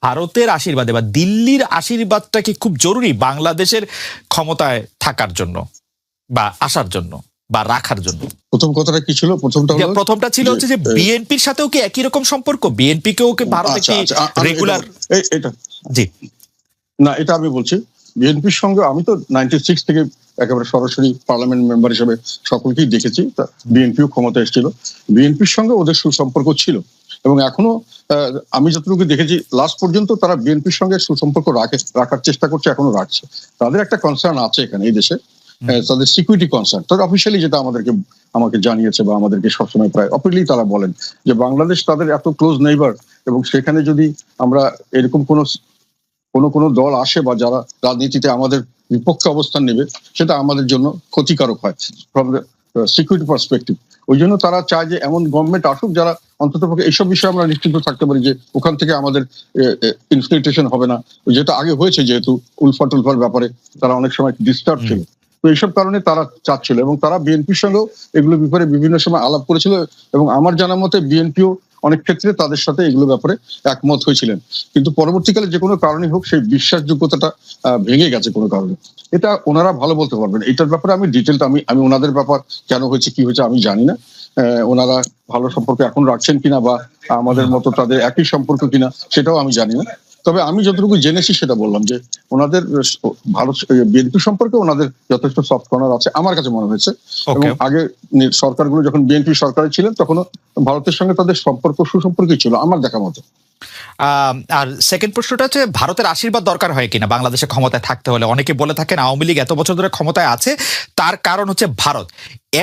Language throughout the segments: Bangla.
ভারতের আশীর্বাদে বা দিল্লির আশীর্বাদটা কি খুব জরুরি বাংলাদেশের ক্ষমতায় থাকার জন্য বা আসার জন্য বা রাখার জন্য? প্রথম কথাটা কি ছিল? প্রথমটা ছিল হচ্ছে যে বিএনপির সাথেও কি একই রকম সম্পর্ক? বিএনপি কেও কি ভারতে কি রেগুলার? এটা জি না, এটা আমি বলছি বিএনপির সঙ্গে আমি তো 96 থেকে একেবারে সরাসরি পার্লামেন্ট মেম্বার হিসেবে সকলকেই দেখেছি। বিএনপিও ক্ষমতা এসেছিল, বিএনপির সঙ্গে ওদের সুসম্পর্ক ছিল এবং এখনো আমি যতটুকু দেখেছি লাস্ট পর্যন্ত তারা বিএনপির সঙ্গে সুসম্পর্ক রাখার চেষ্টা করছে, এখনো রাখছে। তাদের একটা কনসার্ন আছে এখানে এই দেশে, তাদের সিকিউরিটি কনসার্ন। তাদের অফিসিয়ালি যেটা আমাকে জানিয়েছে বা আমাদেরকে সবসময় প্রায় অপেনলি তারা বলেন যে বাংলাদেশ তাদের এত ক্লোজ নেইবার এবং সেখানে যদি আমরা এরকম কোনো দল আসে বা যারা রাজনীতিতে আমাদের বিপক্ষে অবস্থান নেবে সেটা আমাদের জন্য ক্ষতিকারক হয় ফ্রম দ্য সিকিউরিটি পার্সপেক্টিভ। ওই জন্য তারা চায় যে এমন গভর্নমেন্ট আসুক যারা অন্তত পক্ষে এইসব বিষয়ে আমরা নিশ্চিন্ত থাকতে পারি যে ওখান থেকে আমাদের ইনফিল্ট্রেশন হবে না, যেটা আগে হয়েছে। যেহেতু উলফার ব্যাপারে তারা অনেক সময় ডিস্টার্ব ছিল, তো এইসব কারণে তারা চাচ্ছিল এবং তারা বিএনপির সঙ্গেও এগুলো ব্যাপারে বিভিন্ন সময় আলাপ করেছিল এবং আমার জানা মতে বিএনপিও অনেক ক্ষেত্রে তাদের সাথে এগুলো ব্যাপারে একমত হয়েছিলেন। কিন্তু পরবর্তীকালে যে কোনো কারণে হোক সেই বিশ্বাসযোগ্যতাটা ভেঙে গেছে কোনো কারণে। এটা ওনারা ভালো বলতে পারবেন। এটার ব্যাপারে আমি ডিটেলটা আমি ওনাদের ব্যাপার কেন হয়েছে কি হয়েছে আমি জানি না। ওনারা ভালো সম্পর্ক এখন রাখছেন কিনা বা আমাদের মতো তাদের একই সম্পর্ক কিনা সেটাও আমি জানি না। তবে আমি যতটুকু জেনেছি সেটা বললাম যে ওনাদের ভারত বিএনপি সম্পর্কে ওনাদের যথেষ্ট সফট কর্নার আছে আমার কাছে মনে হয়েছে। এবং আগে সরকারগুলো যখন বিএনপি সরকারে ছিলেন তখনও ভারতের সঙ্গে তাদের সুসম্পর্কই ছিল আমার দেখা মতো। আর সেকেন্ড প্রশ্নটা হচ্ছে ভারতের আশীর্বাদ দরকার হয় কিনা বাংলাদেশে ক্ষমতায় থাকতে হলে? অনেকে বলে থাকেন আওয়ামী লীগ এত বছর ধরে ক্ষমতায় আছে তার কারণ হচ্ছে ভারত।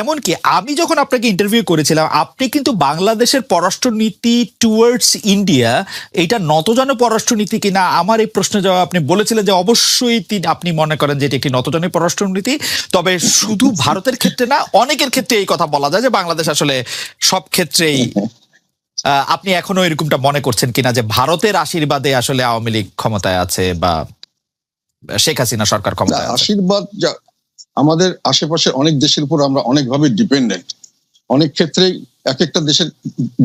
এমনকি আমি যখন আপনাকে ইন্টারভিউ করেছিলাম আপনি কিন্তু বাংলাদেশের পররাষ্ট্রনীতি টুয়ার্ডস ইন্ডিয়া এটা নতজানু পররাষ্ট্রনীতি কিনা আমার এই প্রশ্নের জবাব আপনি বলেছিলেন যে অবশ্যই আপনি মনে করেন যে এটি একটি নতজানু পররাষ্ট্রনীতি। তবে শুধু ভারতের ক্ষেত্রে না, অনেকের ক্ষেত্রে এই কথা বলা যায় যে বাংলাদেশ আসলে সব ক্ষেত্রেই। আপনি এখনো এরকমটা মনে করছেন কিনা যে ভারতের আশীর্বাদে আসলে আওয়ামী লীগ ক্ষমতায় আছে বা শেখ হাসিনা সরকার ক্ষমতায় আছে? আশীর্বাদ আমাদের আশেপাশে অনেক দেশের উপর আমরা অনেকভাবে ডিপেন্ডেন্ট, অনেক ক্ষেত্রেই এক একটা দেশের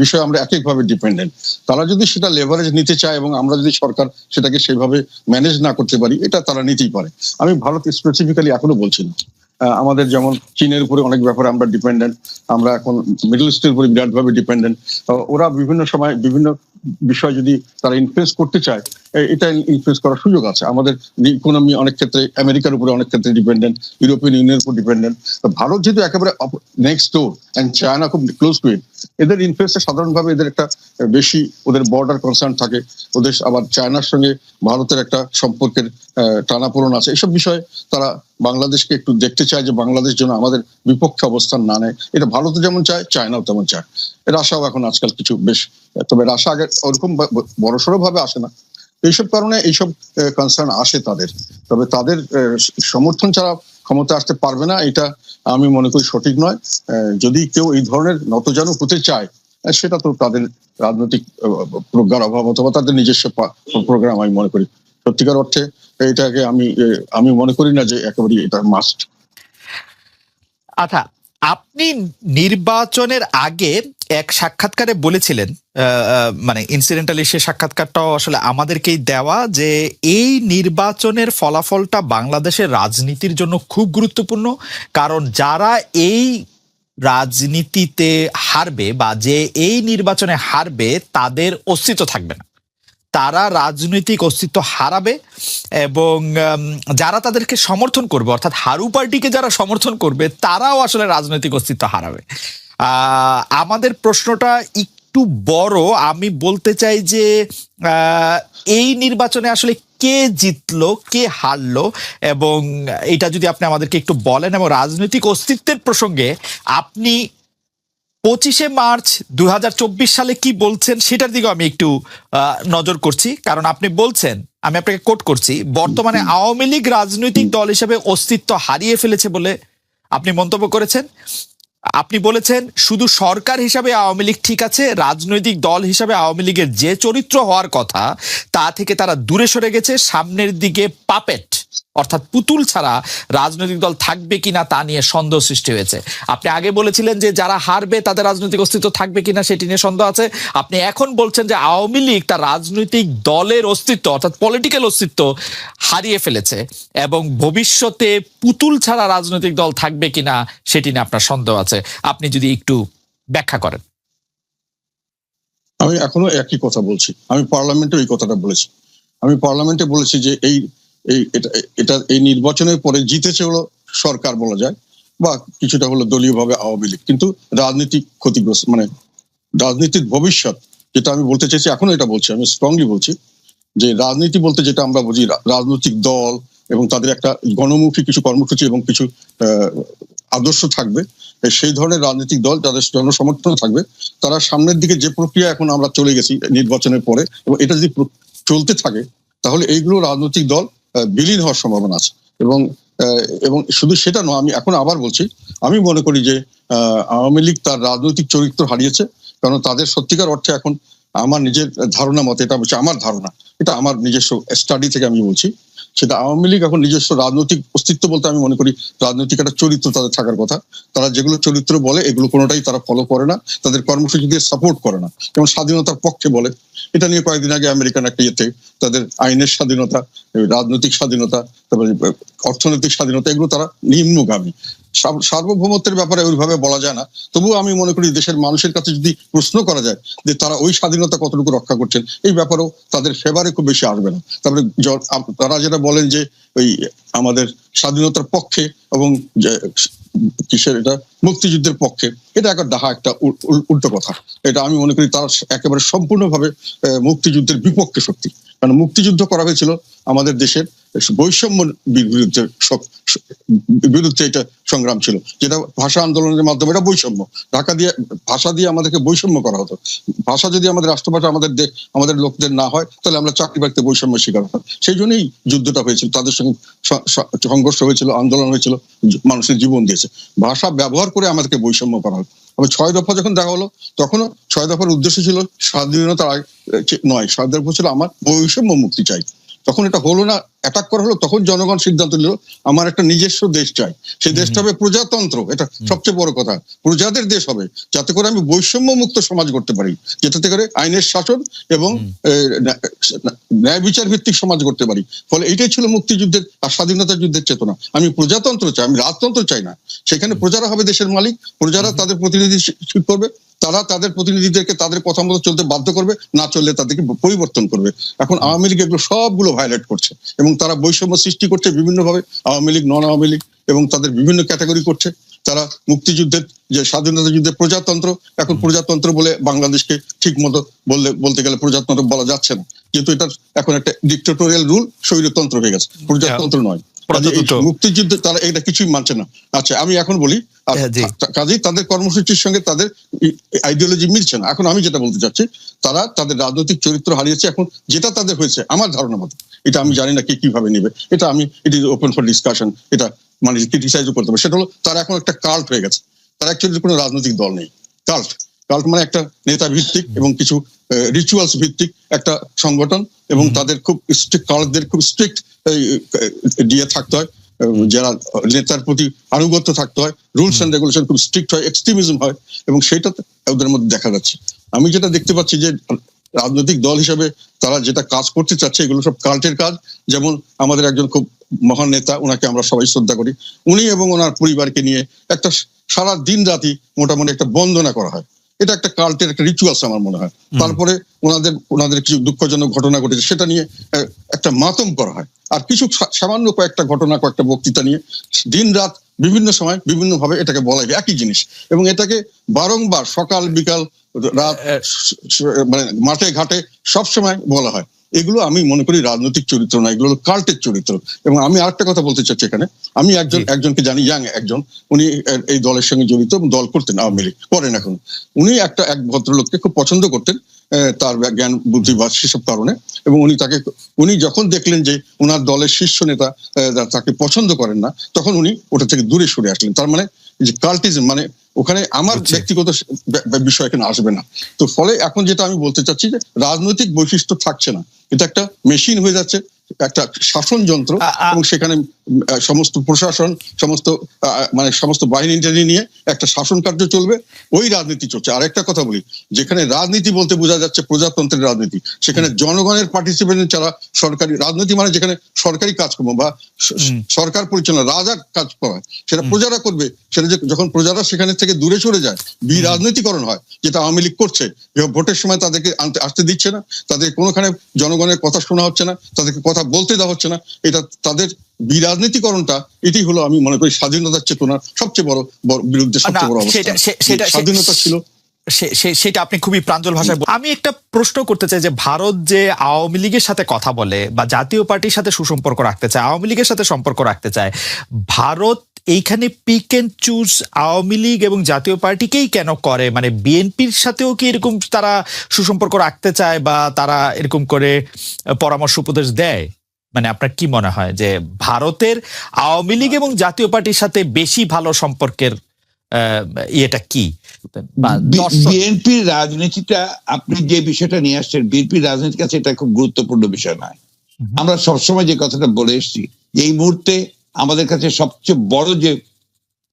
বিষয়ে আমরা এক একভাবে ডিপেন্ডেন্ট। তারা যদি সেটা লেভারেজ নিতে চায় এবং আমরা যদি সরকার সেটাকে সেভাবে ম্যানেজ না করতে পারি এটা তারা নিতেই পারে। আমি ভারত স্পেসিফিক্যালি এখনো বলছি না। আমাদের যেমন চীনের উপরে অনেক ব্যাপারে আমরা ডিপেন্ডেন্ট, আমরা এখন মিডল ইস্টের উপরে বিরাটভাবে ডিপেন্ডেন্ট। ওরা বিভিন্ন সময় বিভিন্ন বিষয় যদি তারা ইনফ্লুয়েন্স করতে চায় এটা ইনফ্লুয়েন্স করার সুযোগ আছে। আমাদের ইকোনমি অনেক ক্ষেত্রে আমেরিকার উপরে অনেক ক্ষেত্রে ডিপেন্ডেন্ট, ইউরোপিয়ান ইউনিয়নের উপর ডিপেন্ডেন্ট। ভারত যেহেতু একেবারে নেক্সট ডোর এন্ড চায়না খুব ক্লোজ টু ইট, এদের ইনফ্লুয়েন্সটা সাধারণভাবে এদের একটা বেশি, ওদের বর্ডার কনসার্ন থাকে, ওদের আবার চায়নার সঙ্গে ভারতের একটা সম্পর্কের টানাপোড়েন আছে। এসব বিষয়ে তারা বাংলাদেশকে একটু দেখতে চায় যে বাংলাদেশ যেন আমাদের বিপক্ষে অবস্থান না নেয়। এটা ভারতও যেমন চায়, চায়নাও তেমন চায়। রাশিয়াও এখন আজকাল কিছু বেশ, তবে রাশিয়া আগে ওরকম বড়সড় ভাবে আসে না। এইসব কারণে এইসব কনসার্ন আসে তাদের। তবে তাদের সমর্থন ছাড়া ক্ষমতা আসতে পারবে না এটা আমি মনে করি সঠিক নয়। যদি কেউ এই ধরনের নতজানু হতে চায় সেটা তো তাদের রাজনৈতিক প্রজ্ঞার অভাব অথবা তাদের নিজস্ব প্রোগ্রাম আমি মনে করি। সত্যিকার অর্থে এটাকে আমি মনে করি না যে একেবারে এটা মাস্ট। আচ্ছা, আপনি নির্বাচনের আগে এক সাক্ষাৎকারে বলেছিলেন, মানে ইনসিডেন্টালি সে সাক্ষাৎকারটাও আসলে আমাদেরকেই দেওয়া, যে এই নির্বাচনের ফলাফলটা বাংলাদেশের রাজনীতির জন্য খুব গুরুত্বপূর্ণ। কারণ যারা এই রাজনীতিতে হারবে বা যে এই নির্বাচনে হারবে তাদের অস্তিত্ব থাকবে না, তারা রাজনৈতিক অস্তিত্ব হারাবে এবং যারা তাদেরকে সমর্থন করবে অর্থাৎ হারু পার্টিকে যারা সমর্থন করবে তারাও আসলে রাজনৈতিক অস্তিত্ব হারাবে। আমাদের প্রশ্নটা একটু বড়, আমি বলতে চাই যে এই নির্বাচনে আসলে কে জিতলো কে হারলো এবং এটা যদি আপনি আমাদেরকে একটু বলেন, এবং রাজনৈতিক অস্তিত্বের প্রসঙ্গে আপনি 25শে মার্চ 2024 সালে কি বলছেন সেটার দিকে আমি একটু নজর করছি। কারণ আপনি বলছেন, আমি আপনাকে কোট করছি, বর্তমানে আওয়ামী লীগ রাজনৈতিক দল হিসেবে অস্তিত্ব হারিয়ে ফেলেছে বলে আপনি মন্তব্য করেছেন। আপনি বলেছেন শুধু সরকার হিসাবে আওয়ামী লীগ ঠিক আছে, রাজনৈতিক দল হিসাবে আওয়ামী লীগের যে চরিত্র হওয়ার কথা তা থেকে তারা দূরে সরে গেছে, সামনের দিকে পাপেট অর্থাৎ পুতুল ছাড়া রাজনৈতিক দল থাকবে কিনা তা নিয়ে সন্দেহ সৃষ্টি হয়েছে। আপনি আগে বলেছিলেন যে যারা হারবে তাদের রাজনৈতিক অস্তিত্ব থাকবে কিনা সেটি নিয়ে সন্দেহ আছে। আপনি এখন বলছেন যে আওয়ামী লীগ তার রাজনৈতিক দলের অস্তিত্ব অর্থাৎ পলিটিক্যাল অস্তিত্ব হারিয়ে ফেলেছে এবং ভবিষ্যতে পুতুল ছাড়া রাজনৈতিক দল থাকবে কিনা সেটি নিয়ে আপনার সন্দেহ আছে। আপনি যদি একটু ব্যাখ্যা করেন। আমি এখনো একই কথা বলছি, আমি পার্লামেন্টে এই কথাটা বলেছি। আমি পার্লামেন্টে বলেছি যে এই নির্বাচনের পরে জিতেছে হলো সরকার বলা যায়, বা কিছুটা হলো দলীয়ভাবে আওয়ামী লীগ, কিন্তু রাজনীতিক ক্ষতিগ্রস্ত, মানে রাজনীতির ভবিষ্যৎ যেটা আমি বলতে চাইছি, এখনো এটা বলছি, আমি স্ট্রংলি বলছি যে রাজনীতি বলতে যেটা আমরা বুঝি, রাজনৈতিক দল এবং তাদের একটা গণমুখী কিছু কর্মসূচি এবং কিছু আদর্শ থাকবে, সেই ধরনের রাজনৈতিক দল যাদের জনসমর্থন থাকবে, তারা সামনের দিকে যে প্রক্রিয়া এখন আমরা চলে গেছি নির্বাচনের পরে, এবং এটা যদি চলতে থাকে তাহলে এইগুলো রাজনৈতিক দল বিলীন হওয়ার সম্ভাবনা আছে। এবং এবং শুধু সেটা নয়, আমি এখন আবার বলছি, আমি মনে করি যে আওয়ামী লীগ তার রাজনৈতিক চরিত্র হারিয়েছে, কারণ তাদের সত্যিকার অর্থে এখন আমার নিজের ধারণা মতে, এটা হচ্ছে আমার ধারণা, এটা আমার নিজস্ব স্টাডি থেকে আমি বলছি, সেটা আওয়ামী লীগ এখন নিজস্ব রাজনৈতিক অস্তিত্ব বলতে আমি মনে করি রাজনৈতিক একটা চরিত্র তাদের থাকার কথা। তারা যেগুলো চরিত্র বলে এগুলো কোনোটাই তারা ফলো করে না, তাদের কর্মসূচি দিয়ে সাপোর্ট করে না। যেমন স্বাধীনতার পক্ষে বলে, এটা নিয়ে কয়েকদিন আগে আমেরিকান একটা ইয়েতে তাদের আইনের স্বাধীনতা, রাজনৈতিক স্বাধীনতা, তারপরে অর্থনৈতিক স্বাধীনতা, এগুলো তারা নিম্নগামী। সার্বভৌমত্বের ব্যাপারে ওইভাবে বলা যায় না, তবুও আমি মনে করি দেশের মানুষের কাছে যদি প্রশ্ন করা যায় যে তারা ওই স্বাধীনতা কতটুকু রক্ষা করছেন, এই ব্যাপারেও তাদের ফেভারে খুব বেশি আসবে না। তারপরে তারা যেটা বলেন যে ওই আমাদের স্বাধীনতার পক্ষে এবং কিসের এটা মুক্তিযুদ্ধের পক্ষে, এটা একটা ডাহা, একটা উল্টো কথা। এটা আমি মনে করি তারা একেবারে সম্পূর্ণভাবে মুক্তিযুদ্ধের বিপক্ষে শক্তি, কারণ মুক্তিযুদ্ধ করা হয়েছিল আমাদের দেশের বৈষম্য বিরুদ্ধে, এটা সংগ্রাম ছিল, যেটা ভাষা আন্দোলনের মাধ্যমে, এটা বৈষম্য, ভাষা দিয়ে আমাদেরকে বৈষম্য করা হতো। ভাষা যদি আমাদের রাষ্ট্রভাষা আমাদের লোকদের না হয়, তাহলে আমরা চাকরি বাকরিতে বৈষম্য শিকার হতাম। সেই জন্যই যুদ্ধটা হয়েছিল, তাদের সঙ্গে সংঘর্ষ হয়েছিল, আন্দোলন হয়েছিল, মানুষের জীবন দিয়েছে। ভাষা ব্যবহার করে আমাদেরকে বৈষম্য করা হতো। আবার 6 দফা যখন দেখা হলো, তখনও 6 দফার উদ্দেশ্য ছিল স্বাধীনতার নয়, 6 দফা ছিল আমার বৈষম্য মুক্তি চাই। তখন এটা হলো না, অ্যাটাক করা হলো, তখন জনগণ সিদ্ধান্ত নিল আমার একটা নিজস্ব দেশ চাই, সেই দেশটা হবে প্রজাতন্ত্র, এটা সবচেয়ে বড় কথা, প্রজাদের দেশ হবে, যাতে করে আমি বৈষম্য মুক্ত সমাজ করতে পারি, যেটাতে করে আইনের শাসন এবং ন্যায় বিচার ভিত্তিক সমাজ করতে পারি। ফলে এইটাই ছিল মুক্তিযুদ্ধের আর স্বাধীনতা যুদ্ধের চেতনা। আমি প্রজাতন্ত্র চাই, আমি রাজতন্ত্র চাই না। সেখানে প্রজারা হবে দেশের মালিক, প্রজারা তাদের প্রতিনিধি ঠিক করবে, তারা তাদের প্রতিনিধিদেরকে তাদের কথা মতো চলতে বাধ্য করবে, না চললে তাদেরকে পরিবর্তন করবে। এখন আওয়ামী লীগ এগুলো সবগুলো ভায়োলেট করছে এবং তারা বৈষম্য সৃষ্টি করছে বিভিন্নভাবে, আওয়ামী লীগ, নন আওয়ামী লীগ, এবং তাদের বিভিন্ন ক্যাটাগরি করছে। তারা মুক্তিযুদ্ধের যে স্বাধীনতা যুদ্ধের প্রজাতন্ত্র, এখন প্রজাতন্ত্র বলে বাংলাদেশকে ঠিক মতো বলতে গেলে প্রজাতন্ত্র বলা যাচ্ছে না, যেহেতু এটা এখন একটা ডিক্টেটোরিয়াল রুল, স্বৈরতন্ত্র হয়ে গেছে, প্রজাতন্ত্র নয়। মুক্তিযুদ্ধ তারা এটা কিছুই মানছে না। আচ্ছা, আমি এখন বলি, কাজেই তাদের কর্মসূচির সঙ্গে তাদের আইডিওলজি মিলছে না। এখন আমি যেটা বলতে চাচ্ছি, তারা তাদের রাজনৈতিক চরিত্র হারিয়েছে। এখন যেটা তাদের হয়েছে, আমার ধারণা মতো, এটা আমি জানি না কে কিভাবে নেবে, এটা আমি it is open for discussion, এটা মানে ক্রিটিসাইজও করতে হবে। সেটা হলো তারা এখন একটা কাল্ট হয়ে গেছে, তারা অ্যাকচুয়ালি কোনো রাজনৈতিক দল নেই। কাল্ট মানে একটা নেতা ভিত্তিক এবং কিছু রিচুয়ালস ভিত্তিক একটা সংগঠন, এবং তাদের খুব স্ট্রিক্ট, কাল্টদের খুব স্ট্রিক্ট দিয়ে থাকতে হয়, যারা নেতার প্রতি আনুগত্য থাকতে হয়, রুলস এন্ড রেগুলেশন খুব স্ট্রিক্ট হয়, এক্সট্রিমিজম হয়, এবং সেটা ওদের মধ্যে দেখা যাচ্ছে। আমি যেটা দেখতে পাচ্ছি যে রাজনৈতিক দল হিসেবে তারা যেটা কাজ করতে চাচ্ছে, এগুলো সব কাল্টের কাজ। যেমন আমাদের একজন খুব মহান নেতা, ওনাকে আমরা সবাই শ্রদ্ধা করি, উনি এবং ওনার পরিবারকে নিয়ে একটা সারা দিন রাতি মোটামুটি একটা বন্দনা করা হয়, এটা একটা কাল্টের একটা রিচুয়ালস আমার মনে হয়। তারপরে ওনাদের কিছু দুঃখজনক ঘটনা ঘটেছে, সেটা নিয়ে একটা মাতম করা হয়, আর কিছু সামান্য কয়েকটা ঘটনা, কয়েকটা বক্তৃতা নিয়ে দিন রাত বিভিন্ন সময় বিভিন্ন ভাবে এটাকে বলা হয় একই জিনিস, এবং এটাকে বারংবার সকাল বিকাল রাত মানে মাঠে ঘাটে সবসময় বলা হয়। এগুলো আমি মনে করি রাজনৈতিক চরিত্র না, এগুলো কাল্টের চরিত্র। এবং আমি আরেকটা কথা বলতে চাচ্ছি এখানে, আমি একজনকে জানি, ইয়াং একজন, উনি এই দলের সঙ্গে জড়িত, দল করতেন, আওয়ামী লীগ করেন এখন। উনি এক ভদ্রলোককে খুব পছন্দ করতেন, তার জ্ঞান বুদ্ধি বা সেসব কারণে, এবং উনি যখন দেখলেন যে ওনার দলের শীর্ষ নেতা তাকে পছন্দ করেন না, তখন উনি ওটা থেকে দূরে সরে আসলেন। তার মানে যে কাল্টিজম, মানে ওখানে আমার ব্যক্তিগত বিষয় এখানে আসবে না। তো ফলে এখন যেটা আমি বলতে চাচ্ছি যে রাজনৈতিক বৈশিষ্ট্য থাকছে না, এটা একটা মেশিন হয়ে যাচ্ছে, একটা শাসন যন্ত্র, এবং সেখানে সমস্ত প্রশাসন, সমস্ত বাহিনী নিয়ে একটা শাসন কার্য চলবে, ওই রাজনীতি চলছে। আর একটা কথা বলি, যেখানে রাজনীতি বলতে বোঝা যাচ্ছে প্রজাতন্ত্রের রাজনীতি, সেখানে জনগণের পার্টিসিপেশন ছাড়া সরকারি রাজনীতি মানে যেখানে সরকারি কাজকর্ম বা সরকার পরিচালনা, রাজা কাজ করা, সেটা প্রজারা করবে। সেটা যখন প্রজারা সেখানে থেকে দূরে সরে যায়, রাজনীতিকরণ হয়, যেটা আওয়ামী লীগ করছে। ভোটের সময় তাদেরকে আসতে দিচ্ছে না, তাদের কোনোখানে জনগণের কথা শোনা হচ্ছে না, তাদেরকে কথা বলতে দেওয়া হচ্ছে না। এটা তাদের বিরাজনীতিকরণটা, এটি হলো আমি মনে করি স্বাধীনতার চেতনার সবচেয়ে বড় বিরুদ্ধে সবচেয়ে বড় অবস্থা। স্বাধীনতা ছিল সেটা আপনি খুবই প্রাঞ্জল ভাষায় আমি একটা প্রশ্ন করতে চাই যে ভারত যে আওয়ামী লীগের সাথে কথা বলে বা জাতীয় পার্টির সাথে সুসম্পর্ক রাখতে চায়, আওয়ামী লীগের সাথে সম্পর্ক রাখতে চায়, ভারত এইখানে pick and choose Awami League এবং জাতীয় পার্টিকেই কেন করে? মানে বিএনপির সাথেও কি এরকম তারা সুসম্পর্ক রাখতে চায় বা তারা এরকম করে পরামর্শ উপদেশ দেয়? মানে আপনার কি মনে হয় যে ভারতের আওয়ামী লীগ এবং জাতীয় পার্টির সাথে বেশি ভালো সম্পর্কের ইয়েটা কি? বিএনপির রাজনীতিটা, আপনি যে বিষয়টা নিয়ে আসছেন, বিএনপির রাজনীতির কাছে এটা খুব গুরুত্বপূর্ণ বিষয় নয়। আমরা সবসময় যে কথাটা বলে এসেছি, এই মুহূর্তে আমাদের কাছে সবচেয়ে বড় যে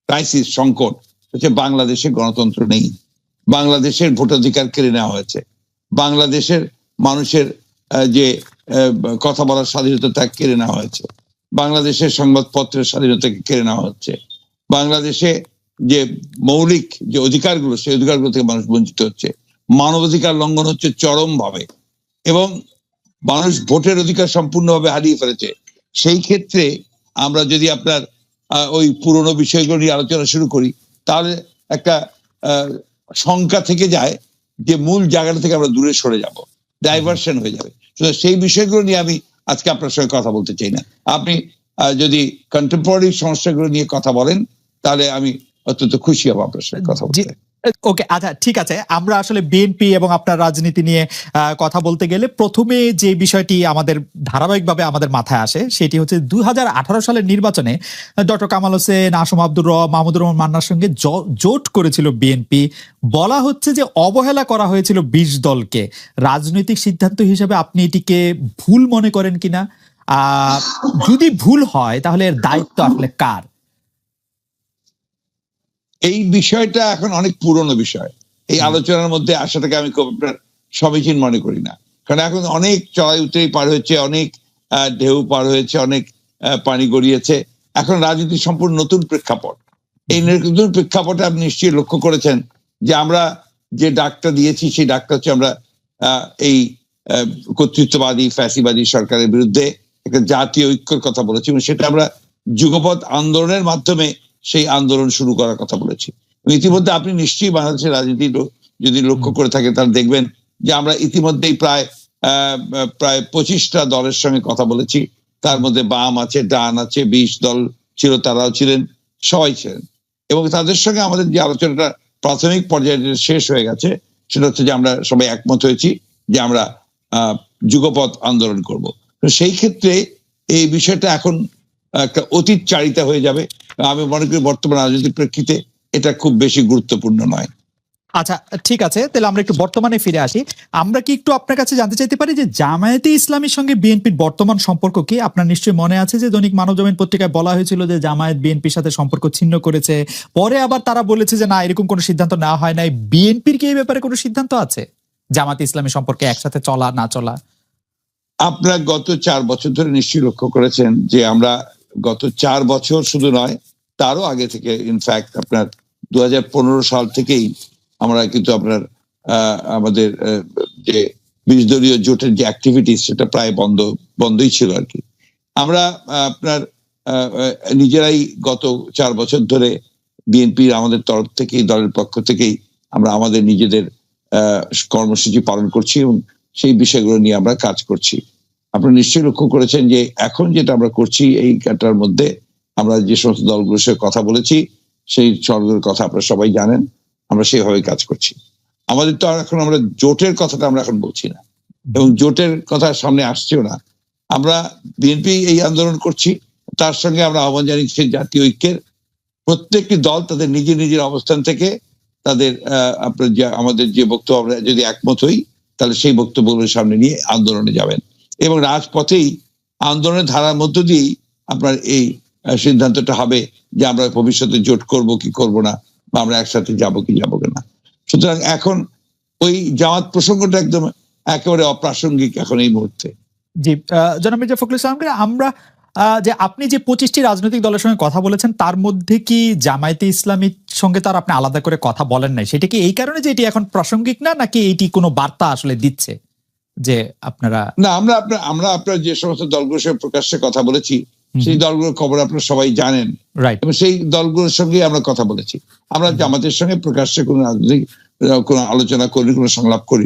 ক্রাইসিস, সংকট হচ্ছে বাংলাদেশে গণতন্ত্র নেই, বাংলাদেশের ভোটাধিকার কেড়ে নেওয়া হয়েছে, বাংলাদেশের মানুষের যে কথা বলার স্বাধীনতা তা কেড়ে নেওয়া হয়েছে, বাংলাদেশের সংবাদপত্রের স্বাধীনতাকে কেড়ে নেওয়া হচ্ছে, বাংলাদেশে যে মৌলিক যে অধিকারগুলো, সেই অধিকারগুলো থেকে মানুষ বঞ্চিত হচ্ছে, মানবাধিকার লঙ্ঘন হচ্ছে চরম ভাবে, এবং মানুষ ভোটের অধিকার সম্পূর্ণভাবে হারিয়ে ফেলেছে। সেই ক্ষেত্রে আমরা যদি আপনার ওই পুরনো বিষয়গুলো নিয়ে আলোচনা শুরু করি, তাহলে একটা শঙ্কা থেকে যায় যে মূল জায়গাটা থেকে আমরা দূরে সরে যাব, ডাইভার্সন হয়ে যাবে। সেই বিষয়গুলো নিয়ে আমি আজকে আপনার সঙ্গে কথা বলতে চাই না। আপনি যদি কন্টেম্পোরারি সমস্যাগুলো নিয়ে কথা বলেন, তাহলে আমি অত্যন্ত খুশি হব আপনার সঙ্গে কথা বলতে। ওকে, আচ্ছা ঠিক আছে। আমরা আসলে বিএনপি এবং আপনার রাজনীতি নিয়ে কথা বলতে গেলে প্রথমে যে বিষয়টি আমাদের ধারাবাহিকভাবে আমাদের মাথায় আসে সেটি হচ্ছে 2018 সালের নির্বাচনে ডক্টর কামাল হোসেন, আসম আব্দুর রব, মাহমুদুর রহমান মান্নার সঙ্গে জোট করেছিল বিএনপি। বলা হচ্ছে যে অবহেলা করা হয়েছিল 20 দলকে। রাজনৈতিক সিদ্ধান্ত হিসেবে আপনি এটিকে ভুল মনে করেন কিনা? যদি ভুল হয় তাহলে এর দায়িত্ব আসলে কার? এই বিষয়টা এখন অনেক পুরনো বিষয়, এই আলোচনার মধ্যে আসাটাকে আমি খুব আপনার সমীচীন মনে করি না। কারণ এখন অনেক চড়াই উতরাই পার হয়েছে, অনেক ঢেউ পার হয়েছে, অনেক পানি গড়িয়েছে। এখন রাজনীতি সম্পূর্ণ নতুন প্রেক্ষাপট। এই নতুন প্রেক্ষাপটে আপনি নিশ্চয়ই লক্ষ্য করেছেন যে আমরা যে ডাকটা দিয়েছি, সেই ডাকটা হচ্ছে আমরা এই কর্তৃত্ববাদী ফ্যাসিবাদী সরকারের বিরুদ্ধে একটা জাতীয় ঐক্যের কথা বলেছি, এবং সেটা আমরা যুগপৎ আন্দোলনের মাধ্যমে সেই আন্দোলন শুরু করার কথা বলেছি। ইতিমধ্যে আপনি নিশ্চয়ই বাংলাদেশের রাজনীতি যদি লক্ষ্য করে থাকেন, তাহলে দেখবেন যে আমরা ইতিমধ্যেই প্রায় 25টা দলের সঙ্গে কথা বলেছি। তার মধ্যে বাম আছে, ডান আছে, 20 দল ছিল, তারাও ছিলেন, সবাই ছিলেন। এবং তাদের সঙ্গে আমাদের যে আলোচনাটা প্রাথমিক পর্যায়ে শেষ হয়ে গেছে, সেটা হচ্ছে যে আমরা সবাই একমত হয়েছি যে আমরা যুগপৎ আন্দোলন করব। তো সেই ক্ষেত্রে এই বিষয়টা এখন একটা অতীত চারিতা হয়ে যাবে। আমি মনে করি বর্তমান রাজনৈতিক প্রেক্ষিতে এটা খুব বেশি গুরুত্বপূর্ণ নয়। আচ্ছা ঠিক আছে, তাহলে আমরা একটু বর্তমানে ফিরে আসি। আমরা কি একটু আপনার কাছে জানতে চাইতে পারি যে জামায়াতে ইসলামীর সঙ্গে বিএনপির বর্তমান সম্পর্ক কি? আপনার নিশ্চয়ই মনে আছে যে দৈনিক মানবজমিন পত্রিকায় বলা হয়েছিল যে জামায়াত বিএনপির সাথে সম্পর্ক ছিন্ন করেছে। পরে আবার তারা বলেছে যে না, এরকম কোনো সিদ্ধান্ত নেওয়া হয় নাই। বিএনপির কি এই ব্যাপারে কোনো সিদ্ধান্ত আছে জামায়াতে ইসলামী সম্পর্কে একসাথে চলা না চলা? আপনারা গত 4 বছর ধরে নিশ্চয়ই লক্ষ্য করেছেন যে আমরা গত 4 বছর শুধু নয়, তারও আগে থেকে, ইনফ্যাক্ট আপনার 2015 সাল থেকেই আমরা কিন্তু আপনার আমাদের যে 20 দলীয় জোটের যে অ্যাক্টিভিটিস, সেটা প্রায় বন্ধই ছিল আর কি। আমরা আপনার নিজেরাই গত 4 বছর ধরে বিএনপির আমাদের তরফ থেকেই, দলের পক্ষ থেকেই আমরা আমাদের নিজেদের কর্মসূচি পালন করছি, এবং সেই বিষয়গুলো নিয়ে আমরা কাজ করছি। আপনারা নিশ্চয়ই লক্ষ্য করেছেন যে এখন যেটা আমরা করছি, এই কাটার মধ্যে আমরা যে সমস্ত দলগুলোর সাথে কথা বলেছি, সেই সবগুলোর কথা আপনারা সবাই জানেন, আমরা সেইভাবে কাজ করছি। আমাদের তো এখন আমরা জোটের কথাটা আমরা এখন বলছি না, এবং জোটের কথা সামনে আসছেও না। আমরা বিএনপি এই আন্দোলন করছি, তার সঙ্গে আমরা আহ্বান জানিয়েছি জাতীয় ঐক্যের। প্রত্যেকটি দল তাদের নিজের নিজের অবস্থান থেকে তাদের আপনার যে আমাদের যে বক্তব্য, আমরা যদি একমত হই, তাহলে সেই বক্তব্যগুলোর সামনে নিয়ে আন্দোলনে যাবেন, এবং রাজপথেই আন্দোলনের ধারার মধ্য দিয়েই আপনার এই সিদ্ধান্তটা হবে যে আমরা ভবিষ্যতে জোট করব কি করব না, বা আমরা একসাথে যাব কি যাব না। সুতরাং এখন ওই জামাত প্রসঙ্গটা একদম একেবারে অপ্রাসঙ্গিক এখন এই মুহূর্তে। জি, জনাব মির্জা ফখরুল ইসলামকে আমরা যে আপনি যে 25টি রাজনৈতিক দলের সঙ্গে কথা বলেছেন তার মধ্যে কি জামায়াতে ইসলামীর সঙ্গে তার আপনি আলাদা করে কথা বলেন নাই, সেটা কি এই কারণে যে এটি এখন প্রাসঙ্গিক না, নাকি এটি কোনো বার্তা আসলে দিচ্ছে যে আপনারা? না, আমরা আপনার যে সমস্ত দলগুলোর সঙ্গে প্রকাশ্যে কথা বলেছি সেই দলগুলোর খবর আপনারা সবাই জানেন, রাইট। এবং সেই দলগুলোর সঙ্গে আমরা কথা বলেছি। আমরা জামাতের সঙ্গে প্রকাশ্যে কোনো রাজনৈতিক কোনো আলোচনা করি, কোনো সংলাপ করি।